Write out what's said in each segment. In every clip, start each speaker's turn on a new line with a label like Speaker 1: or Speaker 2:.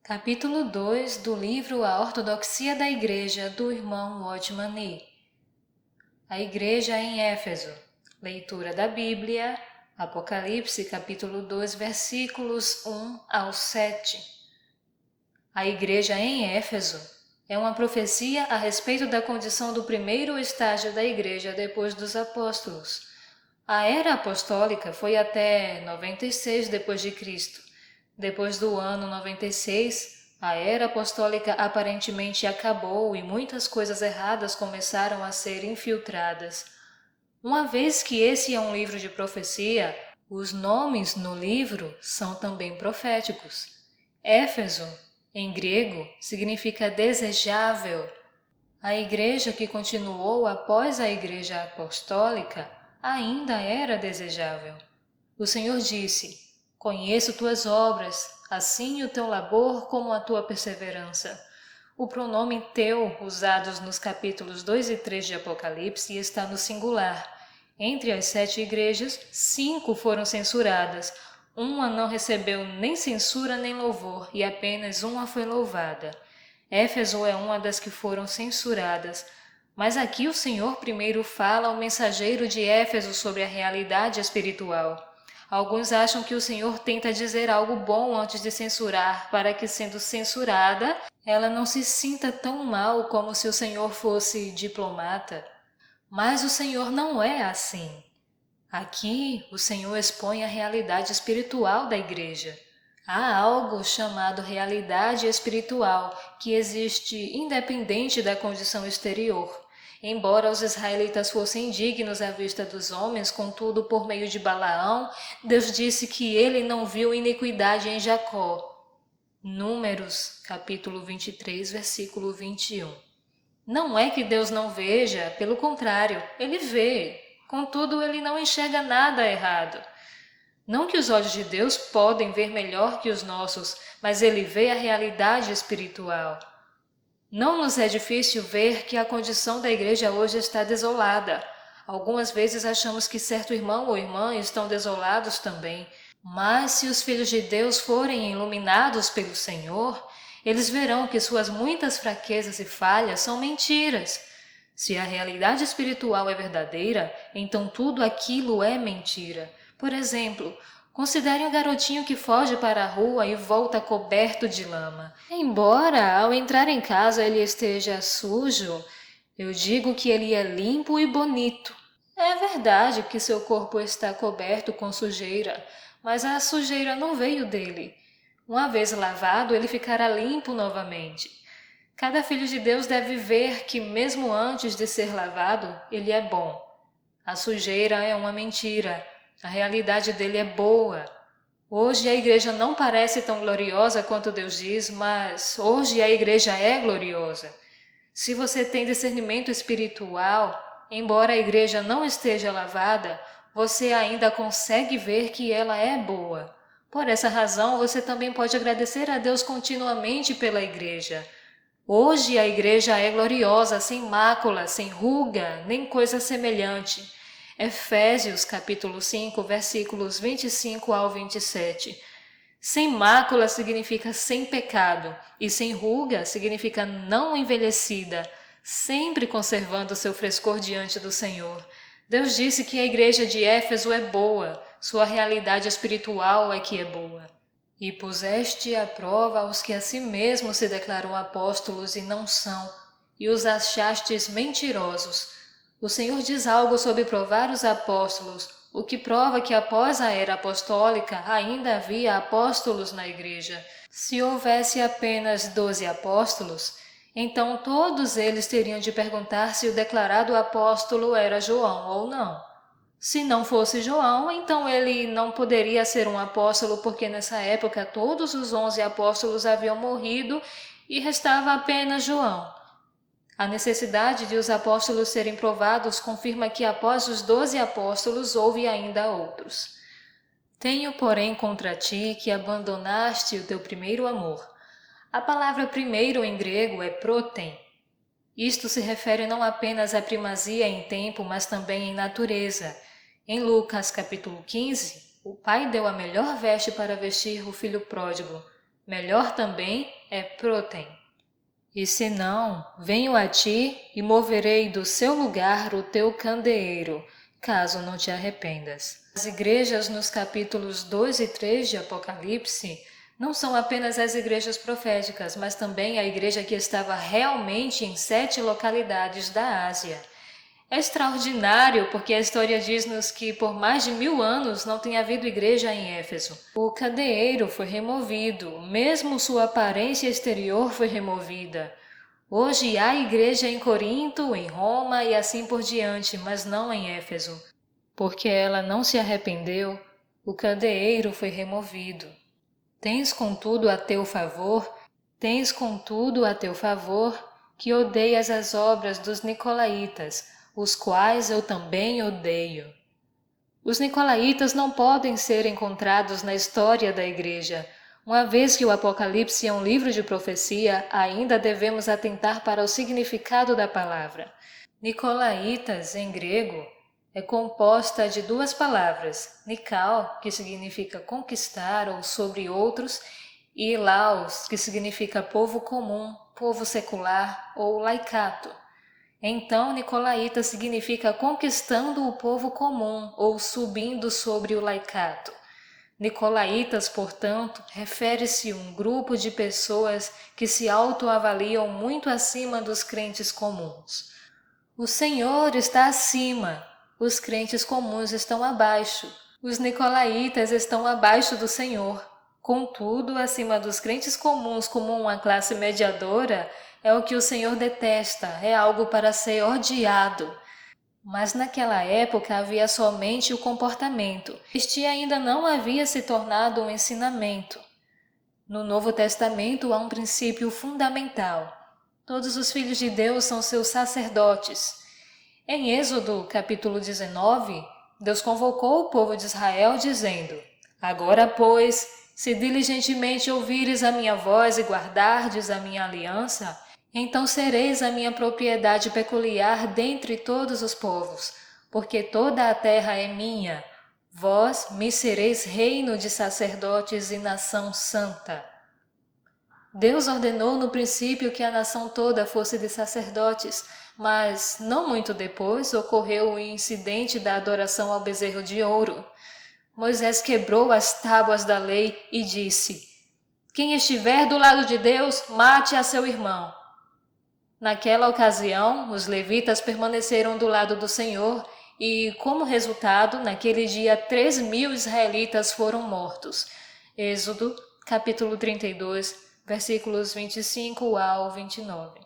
Speaker 1: Capítulo 2 do livro A Ortodoxia da Igreja, do irmão Watchman Nee. A Igreja em Éfeso. Leitura da Bíblia, Apocalipse, capítulo 2, versículos 1 ao 7. A Igreja em Éfeso é uma profecia a respeito da condição do primeiro estágio da Igreja depois dos apóstolos. A era apostólica foi até 96 d.C. Depois do ano 96, a era apostólica aparentemente acabou e muitas coisas erradas começaram a ser infiltradas. Uma vez que esse é um livro de profecia, os nomes no livro são também proféticos. Éfeso, em grego, significa desejável. A igreja que continuou após a igreja apostólica ainda era desejável. O Senhor disse: "Conheço tuas obras, assim o teu labor como a tua perseverança." O pronome teu, usados nos capítulos 2 e 3 de Apocalipse, está no singular. Entre as 7 igrejas, 5 foram censuradas. Uma não recebeu nem censura nem louvor, e apenas uma foi louvada. Éfeso é uma das que foram censuradas. Mas aqui o Senhor primeiro fala ao mensageiro de Éfeso sobre a realidade espiritual. Alguns acham que o Senhor tenta dizer algo bom antes de censurar, para que, sendo censurada, ela não se sinta tão mal como se o Senhor fosse diplomata. Mas o Senhor não é assim. Aqui, o Senhor expõe a realidade espiritual da igreja. Há algo chamado realidade espiritual que existe independente da condição exterior. Embora os israelitas fossem dignos à vista dos homens, contudo, por meio de Balaão, Deus disse que ele não viu iniquidade em Jacó. Números, capítulo 23, versículo 21. Não é que Deus não veja, pelo contrário, ele vê. Contudo, ele não enxerga nada errado. Não que os olhos de Deus podem ver melhor que os nossos, mas ele vê a realidade espiritual. Não nos é difícil ver que a condição da igreja hoje está desolada. Algumas vezes achamos que certo irmão ou irmã estão desolados também. Mas se os filhos de Deus forem iluminados pelo Senhor, eles verão que suas muitas fraquezas e falhas são mentiras. Se a realidade espiritual é verdadeira, então tudo aquilo é mentira. Por exemplo, considere um garotinho que foge para a rua e volta coberto de lama. Embora ao entrar em casa ele esteja sujo, eu digo que ele é limpo e bonito. É verdade que seu corpo está coberto com sujeira, mas a sujeira não veio dele. Uma vez lavado, ele ficará limpo novamente. Cada filho de Deus deve ver que, mesmo antes de ser lavado, ele é bom. A sujeira é uma mentira. A realidade dele é boa. Hoje a igreja não parece tão gloriosa quanto Deus diz, mas hoje a igreja é gloriosa. Se você tem discernimento espiritual, embora a igreja não esteja lavada, você ainda consegue ver que ela é boa. Por essa razão, você também pode agradecer a Deus continuamente pela igreja. Hoje a igreja é gloriosa, sem mácula, sem ruga, nem coisa semelhante. Efésios capítulo 5, versículos 25 ao 27. Sem mácula significa sem pecado, e sem ruga significa não envelhecida, sempre conservando seu frescor diante do Senhor. Deus disse que a igreja de Éfeso é boa, sua realidade espiritual é que é boa. E puseste à prova aos que a si mesmos se declaram apóstolos e não são, e os achastes mentirosos. O Senhor diz algo sobre provar os apóstolos, o que prova que após a era apostólica ainda havia apóstolos na igreja. Se houvesse apenas 12 apóstolos, então todos eles teriam de perguntar se o declarado apóstolo era João ou não. Se não fosse João, então ele não poderia ser um apóstolo, porque nessa época todos os 11 apóstolos haviam morrido e restava apenas João. A necessidade de os apóstolos serem provados confirma que após os 12 apóstolos houve ainda outros. Tenho, porém, contra ti que abandonaste o teu primeiro amor. A palavra primeiro em grego é protem. Isto se refere não apenas à primazia em tempo, mas também em natureza. Em Lucas capítulo 15, o pai deu a melhor veste para vestir o filho pródigo. Melhor também é protem. E se não, venho a ti e moverei do seu lugar o teu candeeiro, caso não te arrependas. As igrejas nos capítulos 2 e 3 de Apocalipse não são apenas as igrejas proféticas, mas também a igreja que estava realmente em 7 localidades da Ásia. É extraordinário porque a história diz-nos que por mais de 1000 anos não tem havido igreja em Éfeso. O candeeiro foi removido, mesmo sua aparência exterior foi removida. Hoje há igreja em Corinto, em Roma e assim por diante, mas não em Éfeso. Porque ela não se arrependeu, o candeeiro foi removido. Tens contudo a teu favor que odeias as obras dos nicolaítas, os quais eu também odeio. Os nicolaítas não podem ser encontrados na história da igreja. Uma vez que o Apocalipse é um livro de profecia, ainda devemos atentar para o significado da palavra. Nicolaítas, em grego, é composta de 2 palavras, nikao, que significa conquistar ou sobre outros, e laos, que significa povo comum, povo secular ou laicato. Então, nicolaíta significa conquistando o povo comum ou subindo sobre o laicato. Nicolaítas, portanto, refere-se a um grupo de pessoas que se autoavaliam muito acima dos crentes comuns. O Senhor está acima, os crentes comuns estão abaixo. Os nicolaítas estão abaixo do Senhor. Contudo, acima dos crentes comuns como uma classe mediadora, é o que o Senhor detesta, é algo para ser odiado. Mas naquela época havia somente o comportamento. Este ainda não havia se tornado um ensinamento. No Novo Testamento há um princípio fundamental. Todos os filhos de Deus são seus sacerdotes. Em Êxodo, capítulo 19, Deus convocou o povo de Israel dizendo: Agora, pois, se diligentemente ouvires a minha voz e guardardes a minha aliança, então sereis a minha propriedade peculiar dentre todos os povos, porque toda a terra é minha. Vós me sereis reino de sacerdotes e nação santa. Deus ordenou no princípio que a nação toda fosse de sacerdotes, mas não muito depois ocorreu o incidente da adoração ao bezerro de ouro. Moisés quebrou as tábuas da lei e disse: Quem estiver do lado de Deus, mate a seu irmão. Naquela ocasião, os levitas permaneceram do lado do Senhor e, como resultado, naquele dia 3.000 israelitas foram mortos. Êxodo, capítulo 32, versículos 25 ao 29.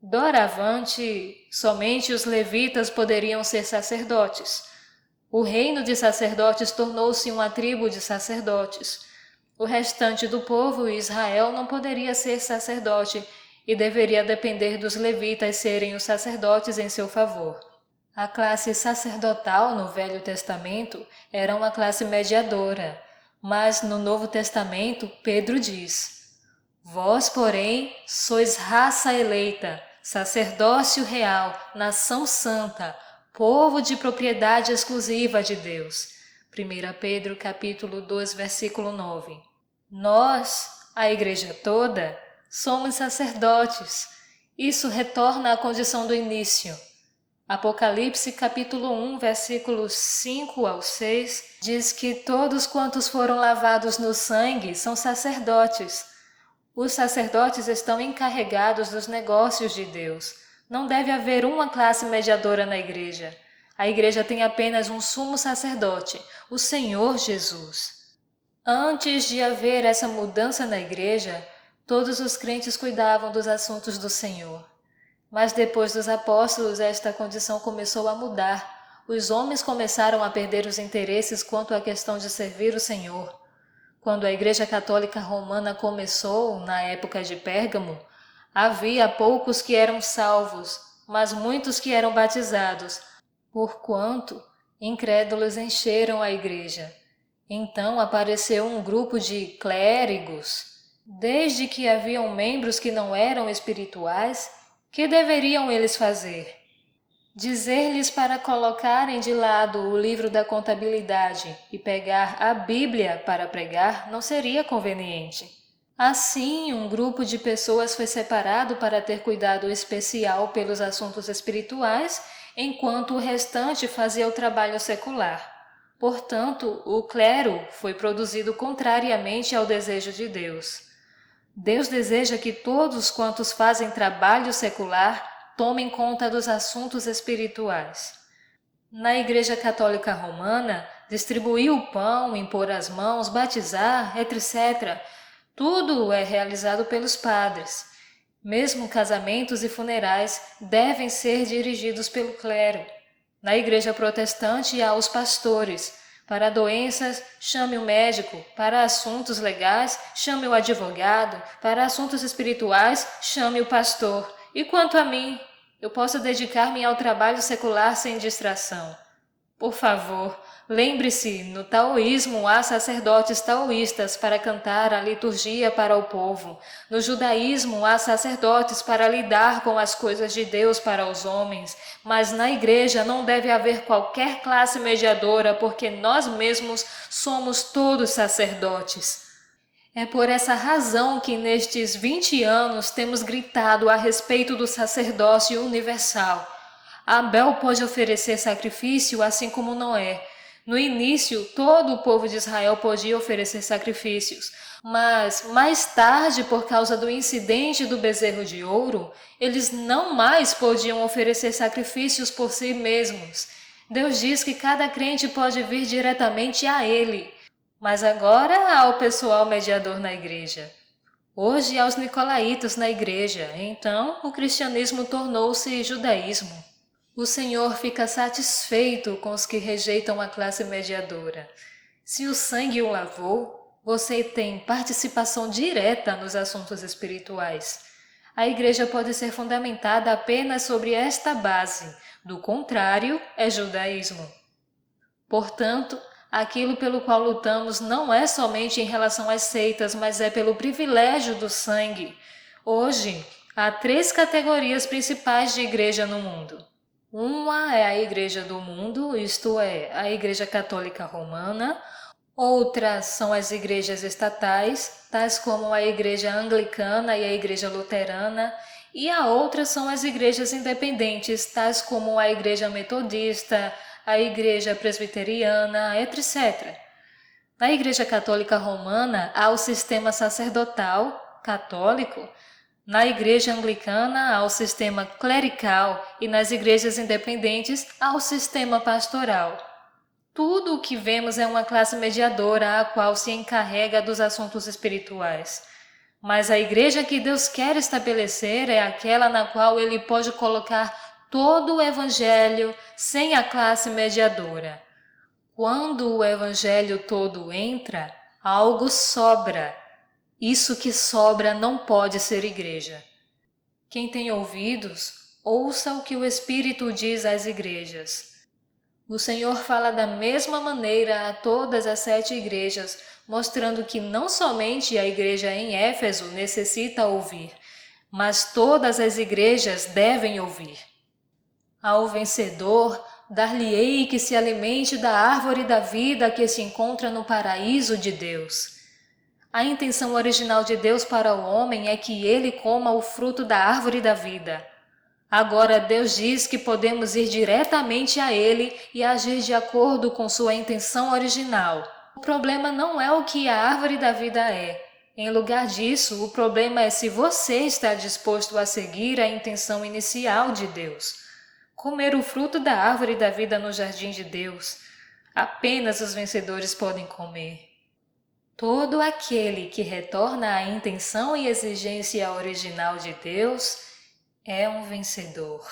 Speaker 1: Doravante, somente os levitas poderiam ser sacerdotes. O reino de sacerdotes tornou-se uma tribo de sacerdotes. O restante do povo, Israel, não poderia ser sacerdote e deveria depender dos levitas serem os sacerdotes em seu favor. A classe sacerdotal no Velho Testamento era uma classe mediadora, mas no Novo Testamento Pedro diz: Vós, porém, sois raça eleita, sacerdócio real, nação santa, povo de propriedade exclusiva de Deus. 1 Pedro capítulo 2, versículo 9. Nós, a igreja toda, somos sacerdotes. Isso retorna à condição do início. Apocalipse capítulo 1, versículos 5 ao 6, diz que todos quantos foram lavados no sangue são sacerdotes. Os sacerdotes estão encarregados dos negócios de Deus. Não deve haver uma classe mediadora na igreja. A igreja tem apenas um sumo sacerdote, o Senhor Jesus. Antes de haver essa mudança na igreja, todos os crentes cuidavam dos assuntos do Senhor. Mas depois dos apóstolos, esta condição começou a mudar. Os homens começaram a perder os interesses quanto à questão de servir o Senhor. Quando a Igreja Católica Romana começou, na época de Pérgamo, havia poucos que eram salvos, mas muitos que eram batizados, porquanto incrédulos encheram a igreja. Então apareceu um grupo de clérigos. Desde que haviam membros que não eram espirituais, que deveriam eles fazer? Dizer-lhes para colocarem de lado o livro da contabilidade e pegar a Bíblia para pregar não seria conveniente. Assim, um grupo de pessoas foi separado para ter cuidado especial pelos assuntos espirituais, enquanto o restante fazia o trabalho secular. Portanto, o clero foi produzido contrariamente ao desejo de Deus. Deus deseja que todos quantos fazem trabalho secular tomem conta dos assuntos espirituais. Na Igreja Católica Romana, distribuir o pão, impor as mãos, batizar, etc., tudo é realizado pelos padres. Mesmo casamentos e funerais devem ser dirigidos pelo clero. Na Igreja Protestante há os pastores. Para doenças, chame o médico. Para assuntos legais, chame o advogado. Para assuntos espirituais, chame o pastor. E quanto a mim, eu posso dedicar-me ao trabalho secular sem distração. Por favor, lembre-se, no taoísmo há sacerdotes taoístas para cantar a liturgia para o povo. No judaísmo há sacerdotes para lidar com as coisas de Deus para os homens. Mas na igreja não deve haver qualquer classe mediadora, porque nós mesmos somos todos sacerdotes. É por essa razão que nestes 20 anos temos gritado a respeito do sacerdócio universal. Abel pôde oferecer sacrifício assim como Noé. No início, todo o povo de Israel podia oferecer sacrifícios, mas mais tarde, por causa do incidente do bezerro de ouro, eles não mais podiam oferecer sacrifícios por si mesmos. Deus diz que cada crente pode vir diretamente a Ele, mas agora há o pessoal mediador na igreja. Hoje há os nicolaítas na igreja, então o cristianismo tornou-se judaísmo. O Senhor fica satisfeito com os que rejeitam a classe mediadora. Se o sangue o lavou, você tem participação direta nos assuntos espirituais. A igreja pode ser fundamentada apenas sobre esta base, do contrário, é judaísmo. Portanto, aquilo pelo qual lutamos não é somente em relação às seitas, mas é pelo privilégio do sangue. Hoje, há 3 categorias principais de igreja no mundo. Uma é a Igreja do Mundo, isto é, a Igreja Católica Romana. Outras são as igrejas estatais, tais como a Igreja Anglicana e a Igreja Luterana. E a outras são as igrejas independentes, tais como a Igreja Metodista, a Igreja Presbiteriana, etc. Na Igreja Católica Romana há o sistema sacerdotal, católico. Na Igreja Anglicana há o sistema clerical e nas igrejas independentes há o sistema pastoral. Tudo o que vemos é uma classe mediadora a qual se encarrega dos assuntos espirituais. Mas a igreja que Deus quer estabelecer é aquela na qual Ele pode colocar todo o Evangelho sem a classe mediadora. Quando o Evangelho todo entra, algo sobra. Isso que sobra não pode ser igreja. Quem tem ouvidos, ouça o que o Espírito diz às igrejas. O Senhor fala da mesma maneira a todas as 7 igrejas, mostrando que não somente a igreja em Éfeso necessita ouvir, mas todas as igrejas devem ouvir. Ao vencedor, dar-lhe-ei que se alimente da árvore da vida que se encontra no paraíso de Deus. A intenção original de Deus para o homem é que ele coma o fruto da árvore da vida. Agora Deus diz que podemos ir diretamente a Ele e agir de acordo com sua intenção original. O problema não é o que a árvore da vida é. Em lugar disso, o problema é se você está disposto a seguir a intenção inicial de Deus. Comer o fruto da árvore da vida no jardim de Deus. Apenas os vencedores podem comer. Todo aquele que retorna à intenção e exigência original de Deus é um vencedor.